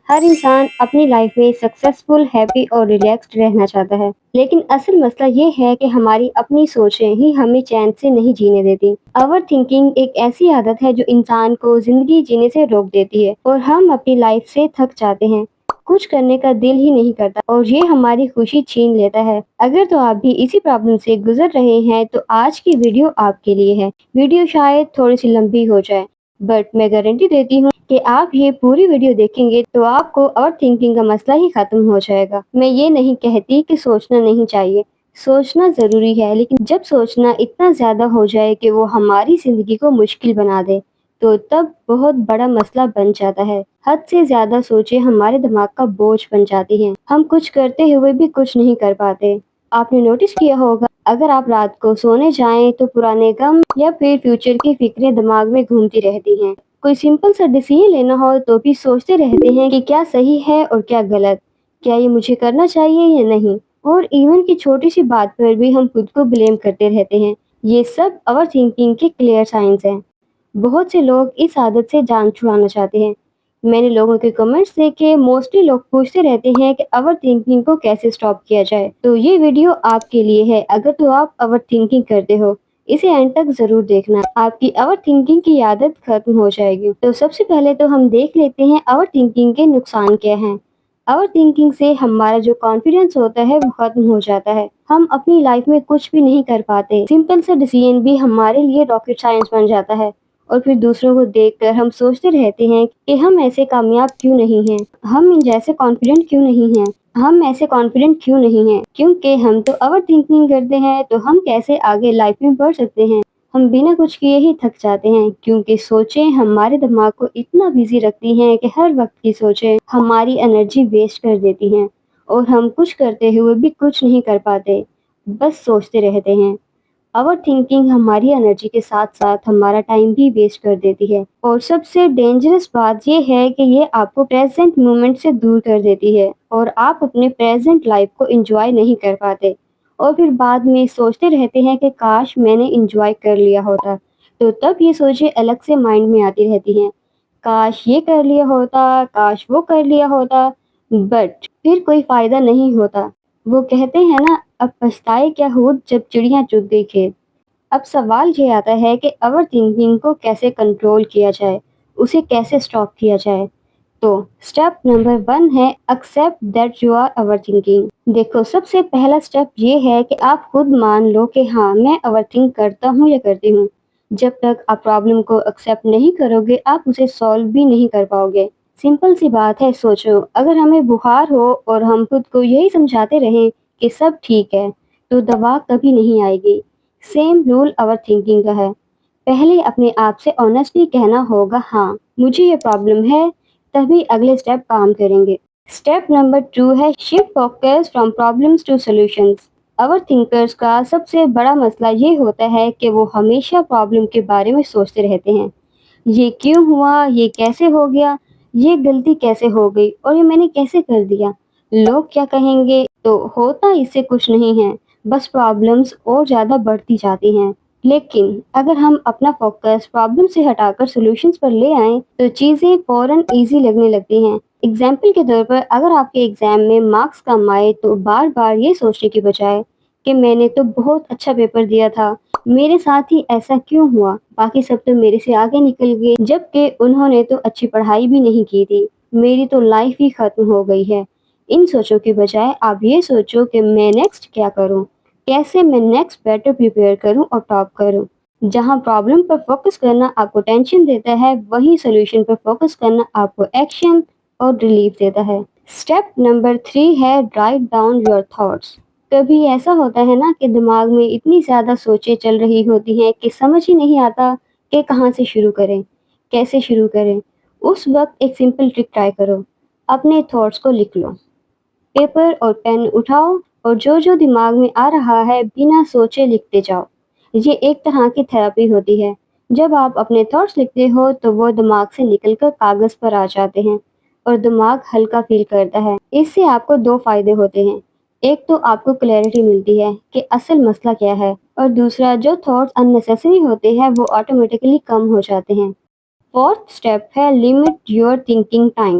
ہر انسان اپنی لائف میں سکسیسفل، ہیپی اور ریلیکسڈ رہنا چاہتا ہے، لیکن اصل مسئلہ یہ ہے کہ ہماری اپنی سوچیں ہی ہمیں چین سے نہیں جینے دیتی۔ اوور تھنکنگ ایک ایسی عادت ہے جو انسان کو زندگی جینے سے روک دیتی ہے اور ہم اپنی لائف سے تھک جاتے ہیں، کچھ کرنے کا دل ہی نہیں کرتا اور یہ ہماری خوشی چھین لیتا ہے۔ اگر تو آپ بھی اسی پرابلم سے گزر رہے ہیں تو آج کی ویڈیو آپ کے لیے ہے۔ ویڈیو شاید تھوڑی سی لمبی ہو جائے، بٹ میں گارنٹی دیتی ہوں کہ آپ یہ پوری ویڈیو دیکھیں گے تو آپ کو اوور تھنکنگ کا مسئلہ ہی ختم ہو جائے گا۔ میں یہ نہیں کہتی کہ سوچنا نہیں چاہیے، سوچنا ضروری ہے، لیکن جب سوچنا اتنا زیادہ ہو جائے کہ وہ ہماری زندگی کو مشکل بنا دے تو تب بہت بڑا مسئلہ بن جاتا ہے۔ حد سے زیادہ سوچیں ہمارے دماغ کا بوجھ بن جاتی ہیں، ہم کچھ کرتے ہوئے بھی کچھ نہیں کر پاتے۔ آپ نے نوٹس کیا ہوگا، اگر آپ رات کو سونے جائیں تو پرانے غم یا پھر فیوچر کی فکریں دماغ میں گھومتی رہتی ہیں۔ کوئی سمپل سا ڈیسیژن لینا ہو تو بھی سوچتے رہتے ہیں کہ کیا صحیح ہے اور کیا غلط، کیا یہ مجھے کرنا چاہیے یا نہیں، اور ایون کی چھوٹی سی بات پر بھی ہم خود کو بلیم کرتے رہتے ہیں۔ یہ سب اوور تھنکنگ کے کلیئر سائنس ہیں۔ بہت سے لوگ اس عادت سے جان چھڑانا چاہتے ہیں۔ میں نے لوگوں کے کمنٹس دیکھے، موسٹلی لوگ پوچھتے رہتے ہیں کہ اوور تھنکنگ کو کیسے سٹاپ کیا جائے۔ تو یہ ویڈیو آپ کے لیے ہے۔ اگر تو آپ اوور تھنکنگ کرتے ہو، اسے اینڈ تک ضرور دیکھنا، آپ کی اوور تھنکنگ کی عادت ختم ہو جائے گی۔ تو سب سے پہلے تو ہم دیکھ لیتے ہیں اوور تھنکنگ کے نقصان کیا ہیں۔ اوور تھنکنگ سے ہمارا جو کانفیڈنس ہوتا ہے وہ ختم ہو جاتا ہے، ہم اپنی لائف میں کچھ بھی نہیں کر پاتے، سمپل سا ڈیسیژن بھی ہمارے لیے راکٹ سائنس بن جاتا ہے، اور پھر دوسروں کو دیکھ کر ہم سوچتے رہتے ہیں کہ ہم ایسے کامیاب کیوں نہیں ہیں، ہم ان جیسے کانفیڈنٹ کیوں نہیں ہیں، ہم ایسے کانفیڈنٹ کیوں نہیں ہیں، کیونکہ ہم تو اوور تھنکنگ کرتے ہیں تو ہم کیسے آگے لائف میں بڑھ سکتے ہیں۔ ہم بنا کچھ کیے ہی تھک جاتے ہیں، کیونکہ سوچیں ہمارے دماغ کو اتنا بزی رکھتی ہیں کہ ہر وقت کی سوچیں ہماری انرجی ویسٹ کر دیتی ہیں اور ہم کچھ کرتے ہوئے بھی کچھ نہیں کر پاتے، بس سوچتے رہتے ہیں۔ اوور تھنکنگ ہماری انرجی کے ساتھ ساتھ ہمارا ٹائم بھی ویسٹ کر دیتی ہے، اور سب سے ڈینجرس بات یہ ہے کہ یہ آپ کو پریزنٹ مومنٹ سے دور کر دیتی ہے اور آپ اپنے پریزنٹ لائف کو انجوائے نہیں کر پاتے، اور پھر بعد میں سوچتے رہتے ہیں کہ کاش میں نے انجوائے کر لیا ہوتا۔ تو تب یہ سوچیں الگ سے مائنڈ میں آتی رہتی ہیں، کاش یہ کر لیا ہوتا، کاش وہ کر لیا ہوتا، بٹ پھر کوئی فائدہ نہیں ہوتا۔ وہ کہتے ہیں نا، اب پچھتائے کیا ہود جب چڑیاں چگ گئی کھیت۔ اب سوال یہ آتا ہے کہ اوور تھنکنگ کو کیسے کنٹرول کیا جائے، اسے کیسے سٹاپ کیا جائے۔ تو سٹیپ نمبر 1 ہے accept that you are overthinking. دیکھو، سب سے پہلا سٹیپ یہ ہے کہ آپ خود مان لو کہ ہاں، میں اوور تھنک کرتا ہوں یا کرتی ہوں۔ جب تک آپ پرابلم کو ایکسیپٹ نہیں کرو گے، آپ اسے سالو بھی نہیں کر پاؤ گے۔ سمپل سی بات ہے، سوچو، اگر ہمیں بخار ہو اور ہم خود کو یہی سمجھاتے رہیں کہ سب ٹھیک ہے تو دوا کبھی نہیں آئے گی۔ سیم رول اوور تھنکنگ کا ہے۔ پہلے اپنے آپ سے آنیسٹلی کہنا ہوگا، ہاں مجھے یہ پرابلم ہے، تبھی اگلے سٹیپ کام کریں گے۔ سٹیپ نمبر 2 ہے shift focus from problems to solutions. Overthinkers کا سب سے بڑا مسئلہ یہ ہوتا ہے کہ وہ ہمیشہ پرابلم کے بارے میں سوچتے رہتے ہیں، یہ کیوں ہوا، یہ کیسے ہو گیا، یہ غلطی کیسے ہو گئی، اور یہ میں نے کیسے کر دیا، لوگ کیا کہیں گے۔ تو ہوتا اس سے کچھ نہیں ہے، بس پرابلمز اور زیادہ بڑھتی جاتی ہیں۔ لیکن اگر ہم اپنا فوکس پرابلم سے ہٹا کر سولوشنز پر لے آئیں تو چیزیں فوراً ایزی لگنے لگتی ہیں۔ اگزامپل کے طور پر، اگر آپ کے ایگزام میں مارکس کم آئے تو بار بار یہ سوچنے کی بجائے کہ میں نے تو بہت اچھا پیپر دیا تھا، میرے ساتھ ہی ایسا کیوں ہوا، باقی سب تو میرے سے آگے نکل گئے جبکہ انہوں نے تو اچھی پڑھائی بھی نہیں کی تھی، میری تو لائف ہی ختم ہو گئی ہے۔ ان سوچوں کی بجائے آپ یہ سوچو کہ میں نیکسٹ کیا کروں، کیسے میں نیکسٹ بیٹر پریپیئر کروں اور ٹاپ کروں۔ جہاں پرابلم پر فوکس کرنا آپ کو ٹینشن دیتا ہے، وہیں سولوشن پر فوکس کرنا آپ کو ایکشن اور ریلیف دیتا ہے۔ سٹیپ نمبر 3 ہے رائٹ ڈاؤن یور تھاٹس۔ کبھی ایسا ہوتا ہے نا کہ دماغ میں اتنی زیادہ سوچیں چل رہی ہوتی ہیں کہ سمجھ ہی نہیں آتا کہ کہاں سے شروع کریں، کیسے شروع کریں۔ اس وقت ایک سمپل ٹرک ٹرائی کرو، اپنے تھاٹس کو لکھ لو، پیپر اور پین اٹھاؤ اور جو جو دماغ میں آ رہا ہے بنا سوچے لکھتے جاؤ۔ یہ ایک طرح کی تھراپی ہوتی ہے۔ جب آپ اپنے تھاٹس لکھتے ہو تو وہ دماغ سے نکل کر کاغذ پر آ جاتے ہیں اور دماغ ہلکا فیل کرتا ہے۔ اس سے آپ کو 2 فائدے ہوتے ہیں، ایک تو آپ کو کلیئرٹی ملتی ہے کہ اصل مسئلہ کیا ہے، اور دوسرا جو تھاٹس اننیسیسری ہوتے ہیں وہ آٹومیٹکلی کم ہو جاتے ہیں۔ 4تھ سٹیپ ہے لیمٹ یور تھنکنگ ٹائم۔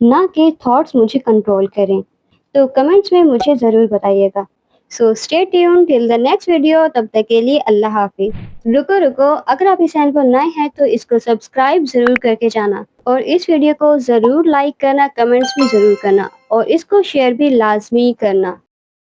نہ کہ تھاٹس مجھے کنٹرول کریں۔ تو کمنٹس میں مجھے ضرور بتائیے گا۔ So stay tuned till the next video, تب تک کے لیے اللہ حافظ۔ رکو، اگر آپ اس چینل پر نئے ہیں تو اس کو سبسکرائب ضرور کر کے جانا، اور اس ویڈیو کو ضرور لائک کرنا، کمنٹس بھی ضرور کرنا، اور اس کو شیئر بھی لازمی کرنا۔